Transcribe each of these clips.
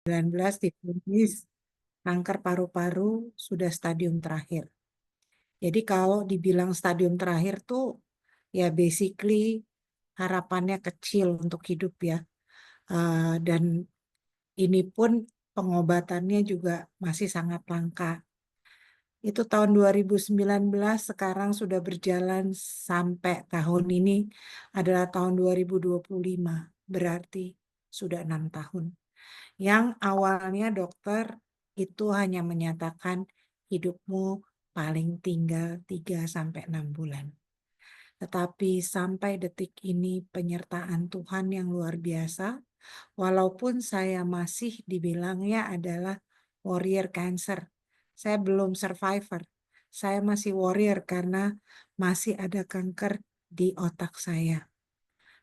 difonis kanker paru-paru sudah stadium terakhir. Jadi kalau dibilang stadium terakhir tuh ya basically harapannya kecil untuk hidup ya. Dan ini pun pengobatannya juga masih sangat langka. Itu tahun 2019, sekarang sudah berjalan sampai tahun ini adalah tahun 2025. Berarti sudah 6 tahun. Yang awalnya dokter itu hanya menyatakan hidupmu paling tinggal 3-6 bulan. Tetapi sampai detik ini penyertaan Tuhan yang luar biasa, walaupun saya masih dibilangnya adalah warrior cancer. Saya belum survivor. Saya masih warrior karena masih ada kanker di otak saya.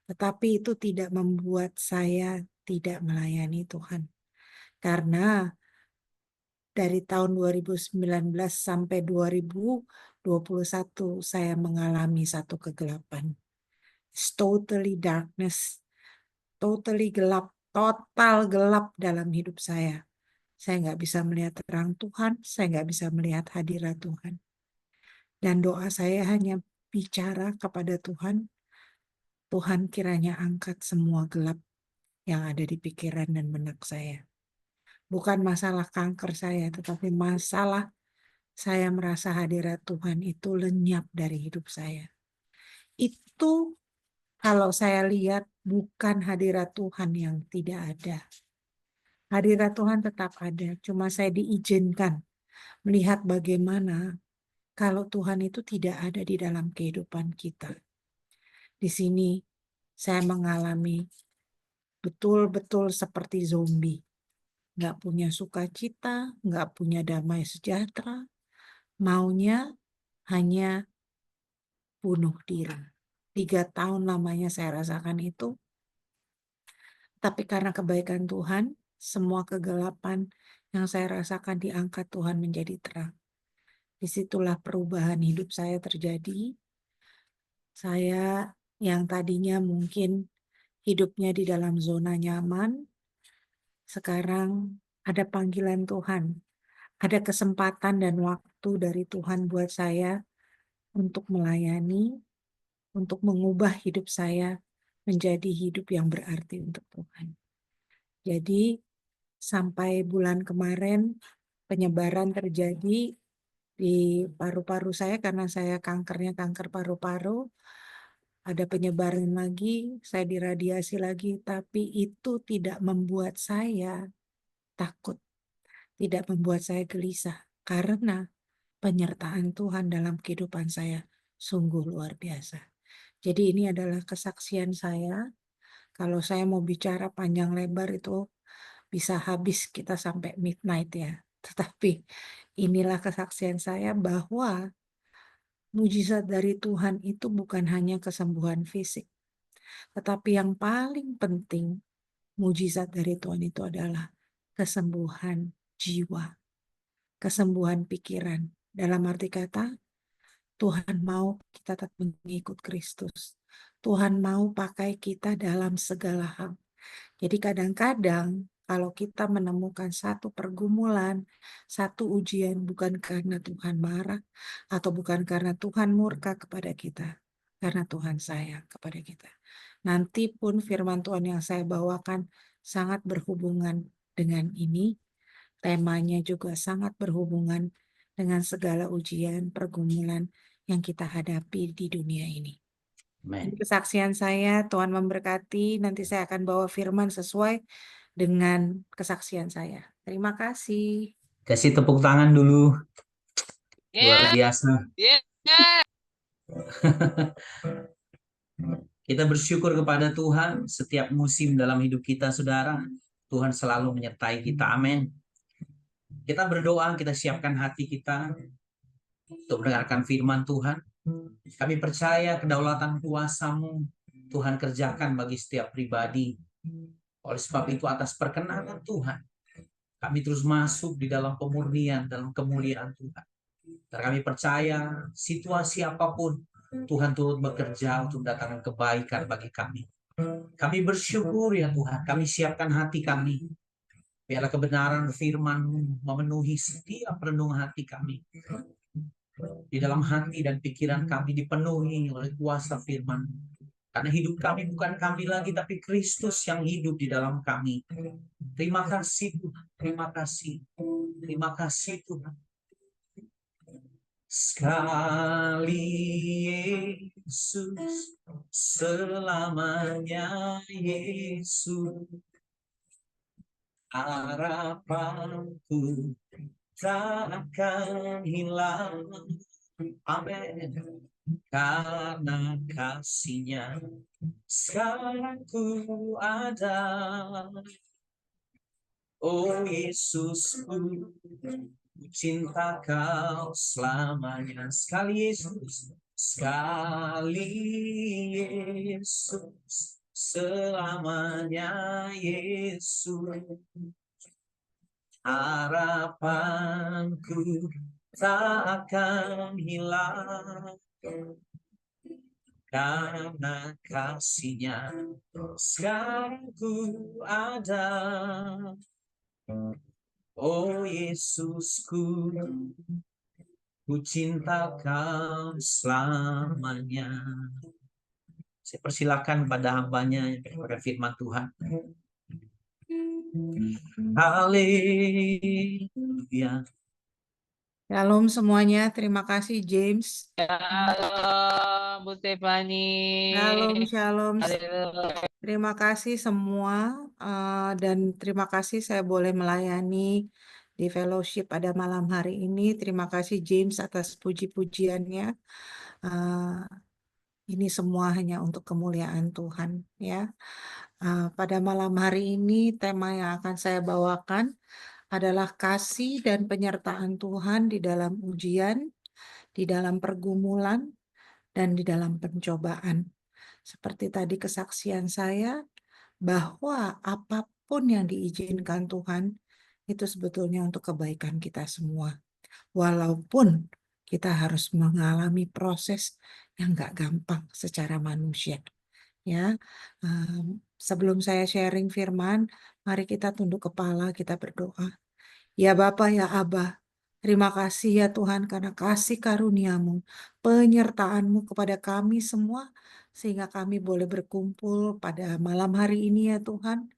Tetapi itu tidak membuat saya tidak melayani Tuhan. Karena dari tahun 2019 sampai 2021 saya mengalami satu kegelapan. It's totally darkness, totally gelap, total gelap dalam hidup saya. Saya nggak bisa melihat terang Tuhan, saya nggak bisa melihat hadirat Tuhan. Dan doa saya hanya bicara kepada Tuhan, Tuhan kiranya angkat semua gelap yang ada di pikiran dan benak saya. Bukan masalah kanker saya, tetapi masalah saya merasa hadirat Tuhan itu lenyap dari hidup saya. Itu kalau saya lihat bukan hadirat Tuhan yang tidak ada. Hadirat Tuhan tetap ada, cuma saya diizinkan melihat bagaimana kalau Tuhan itu tidak ada di dalam kehidupan kita. Di sini saya mengalami betul-betul seperti zombie. Nggak punya sukacita, nggak punya damai sejahtera, maunya hanya bunuh diri. 3 tahun lamanya saya rasakan itu. Tapi karena kebaikan Tuhan, semua kegelapan yang saya rasakan diangkat Tuhan menjadi terang. Disitulah perubahan hidup saya terjadi. Saya yang tadinya mungkin hidupnya di dalam zona nyaman, sekarang ada panggilan Tuhan. Ada kesempatan dan waktu dari Tuhan buat saya untuk melayani, untuk mengubah hidup saya menjadi hidup yang berarti untuk Tuhan. Jadi sampai bulan kemarin penyebaran terjadi di paru-paru saya karena saya kankernya kanker paru-paru. Ada penyebaran lagi, saya diradiasi lagi, tapi itu tidak membuat saya takut, tidak membuat saya gelisah karena penyertaan Tuhan dalam kehidupan saya sungguh luar biasa. Jadi ini adalah kesaksian saya. Kalau saya mau bicara panjang lebar itu bisa habis kita sampai midnight ya. Tetapi inilah kesaksian saya bahwa mujizat dari Tuhan itu bukan hanya kesembuhan fisik. Tetapi yang paling penting mujizat dari Tuhan itu adalah kesembuhan jiwa, kesembuhan pikiran. Dalam arti kata, Tuhan mau kita tetap mengikut Kristus. Tuhan mau pakai kita dalam segala hal. Jadi kadang-kadang kalau kita menemukan satu pergumulan, satu ujian bukan karena Tuhan marah atau bukan karena Tuhan murka kepada kita, karena Tuhan sayang kepada kita. Nanti pun firman Tuhan yang saya bawakan sangat berhubungan dengan ini. Temanya juga sangat berhubungan dengan segala ujian, pergumulan yang kita hadapi di dunia ini. Ini kesaksian saya, Tuhan memberkati. Nanti saya akan bawa firman sesuai dengan kesaksian saya. Terima kasih. Kasih tepuk tangan dulu. Luar biasa. Kita bersyukur kepada Tuhan setiap musim dalam hidup kita, saudara. Tuhan selalu menyertai kita. Amin. Kita berdoa, kita siapkan hati kita untuk mendengarkan firman Tuhan. Kami percaya kedaulatan kuasa-Mu Tuhan kerjakan bagi setiap pribadi. Oleh sebab itu atas perkenanan Tuhan, kami terus masuk di dalam pemurnian, dalam kemuliaan Tuhan. Dan kami percaya situasi apapun Tuhan turut bekerja untuk mendatangkan kebaikan bagi kami. Kami bersyukur ya Tuhan, kami siapkan hati kami Biarlah kebenaran firman-Mu memenuhi setiap renungan hati kami. Di dalam hati dan pikiran kami dipenuhi oleh kuasa firman. Karena hidup kami bukan kami lagi, tapi Kristus yang hidup di dalam kami. Terima kasih Tuhan, terima kasih. Terima kasih Tuhan. Sekali Yesus, selamanya Yesus. Harapanku tak akan hilang. Amin. Karena kasih-Nya sekarang ku ada. Oh Yesusku, ku cinta Kau selamanya. Sekali Yesus, sekali Yesus, selamanya Yesus. Harapanku tak akan hilang. Karena kasih-Nya sekarang ku ada. Oh Yesusku, ku cinta Kau selamanya. Saya persilakan pada hambanya yang kepada firman Tuhan. Haleluya. Shalom semuanya, terima kasih James. Shalom, Bu Stefani. Shalom, shalom. Haleluya. Terima kasih semua dan terima kasih saya boleh melayani di fellowship pada malam hari ini. Terima kasih James atas puji-pujiannya. Eh, ini semua hanya untuk kemuliaan Tuhan ya. Pada malam hari ini tema yang akan saya bawakan adalah kasih dan penyertaan Tuhan di dalam ujian, di dalam pergumulan, dan di dalam pencobaan. Seperti tadi kesaksian saya, bahwa apapun yang diizinkan Tuhan, itu sebetulnya untuk kebaikan kita semua. Walaupun kita harus mengalami proses yang gak gampang secara manusia. Ya, sebelum saya sharing firman, mari kita tunduk kepala, kita berdoa. Ya Bapa, ya Aba, terima kasih ya Tuhan karena kasih karunia-Mu, penyertaan-Mu kepada kami semua, sehingga kami boleh berkumpul pada malam hari ini ya Tuhan.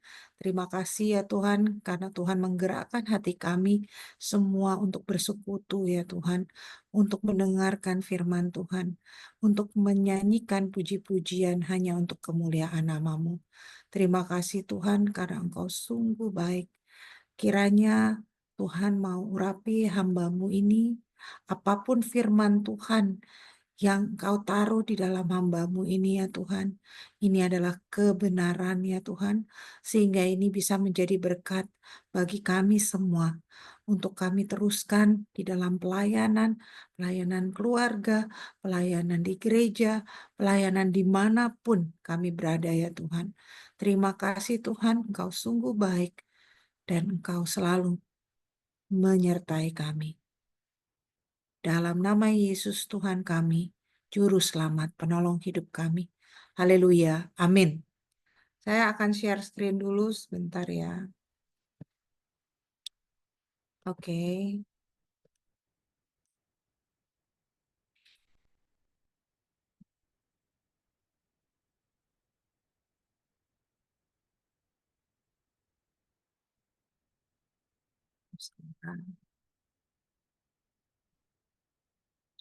Terima kasih ya Tuhan karena Tuhan menggerakkan hati kami semua untuk bersekutu ya Tuhan, untuk mendengarkan firman Tuhan, untuk menyanyikan puji-pujian hanya untuk kemuliaan nama-Mu. Terima kasih Tuhan karena Engkau sungguh baik. Kiranya Tuhan mau urapi hamba-Mu ini, apapun firman Tuhan yang Kau taruh di dalam hamba-Mu ini ya Tuhan. Ini adalah kebenaran ya Tuhan, sehingga ini bisa menjadi berkat bagi kami semua. Untuk kami teruskan di dalam pelayanan, pelayanan keluarga, pelayanan di gereja, pelayanan dimanapun kami berada ya Tuhan. Terima kasih Tuhan, Engkau sungguh baik dan Engkau selalu menyertai kami. Dalam nama Yesus Tuhan kami, Juru Selamat, Penolong hidup kami. Haleluya. Amin. Saya akan share screen dulu sebentar ya. Oke.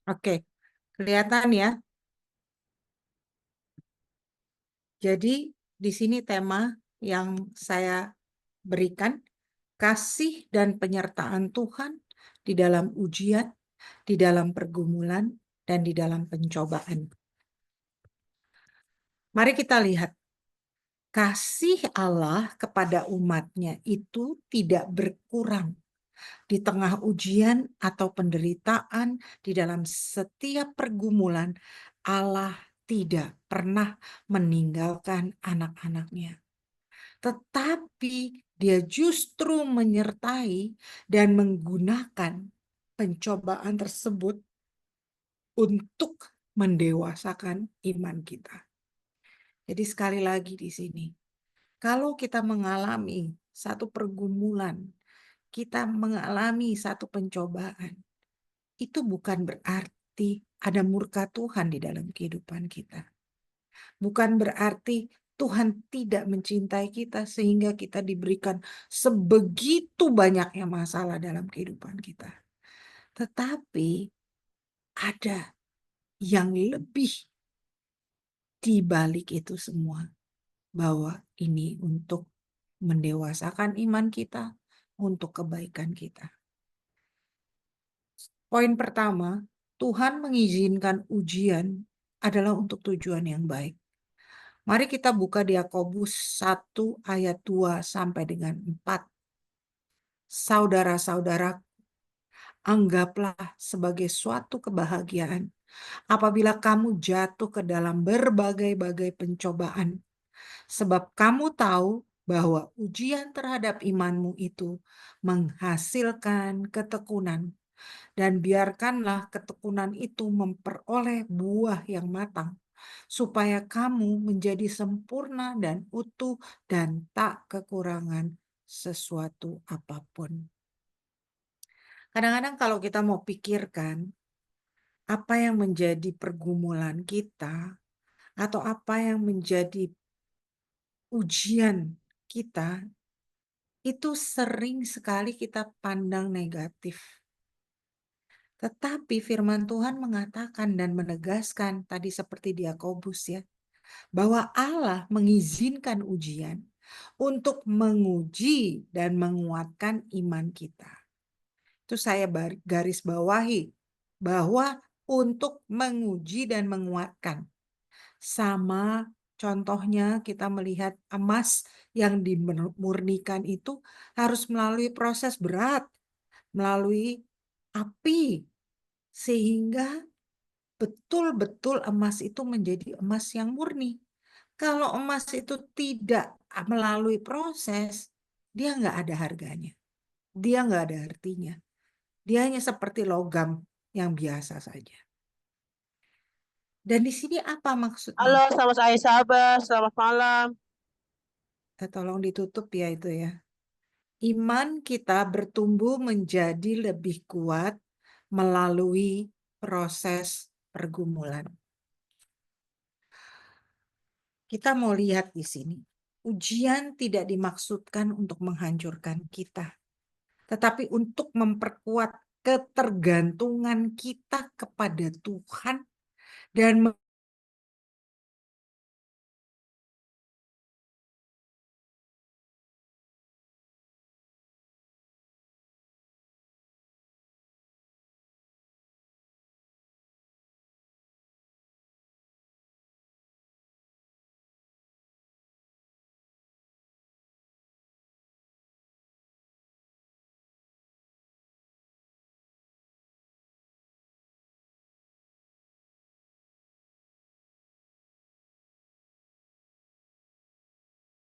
Oke, kelihatan ya. Jadi di sini tema yang saya berikan, kasih dan penyertaan Tuhan di dalam ujian, di dalam pergumulan, dan di dalam pencobaan. Mari kita lihat. Kasih Allah kepada umatnya itu tidak berkurang di tengah ujian atau penderitaan, di dalam setiap pergumulan. Allah tidak pernah meninggalkan anak-anaknya. Tetapi Dia justru menyertai dan menggunakan pencobaan tersebut untuk mendewasakan iman kita. Jadi sekali lagi di sini, kalau kita mengalami satu pergumulan, kita mengalami satu pencobaan, itu bukan berarti ada murka Tuhan di dalam kehidupan kita. Bukan berarti Tuhan tidak mencintai kita sehingga kita diberikan sebegitu banyaknya masalah dalam kehidupan kita. Tetapi ada yang lebih di balik itu semua, bahwa ini untuk mendewasakan iman kita, untuk kebaikan kita. Poin pertama, Tuhan mengizinkan ujian adalah untuk tujuan yang baik. Mari kita buka di Yakobus 1 ayat 2 sampai dengan 4. Saudara-saudara, anggaplah sebagai suatu kebahagiaan apabila kamu jatuh ke dalam berbagai-bagai pencobaan. Sebab kamu tahu bahwa ujian terhadap imanmu itu menghasilkan ketekunan. Dan biarkanlah ketekunan itu memperoleh buah yang matang, supaya kamu menjadi sempurna dan utuh dan tak kekurangan sesuatu apapun. Kadang-kadang kalau kita mau pikirkan apa yang menjadi pergumulan kita atau apa yang menjadi ujian kita, itu sering sekali kita pandang negatif. Tetapi firman Tuhan mengatakan dan menegaskan tadi seperti di Yakobus ya, bahwa Allah mengizinkan ujian untuk menguji dan menguatkan iman kita. Itu saya garis bawahi, bahwa untuk menguji dan menguatkan. Sama contohnya kita melihat emas yang dimurnikan itu harus melalui proses berat, melalui api, sehingga betul-betul emas itu menjadi emas yang murni. Kalau emas itu tidak melalui proses, dia nggak ada harganya. Dia nggak ada artinya. Dia hanya seperti logam yang biasa saja. Dan di sini apa maksudnya? Halo, sama saya Sabah. Selamat malam. Tolong ditutup ya itu ya. Iman kita bertumbuh menjadi lebih kuat melalui proses pergumulan. Kita mau lihat di sini. Ujian tidak dimaksudkan untuk menghancurkan kita, tetapi untuk memperkuat ketergantungan kita kepada Tuhan dan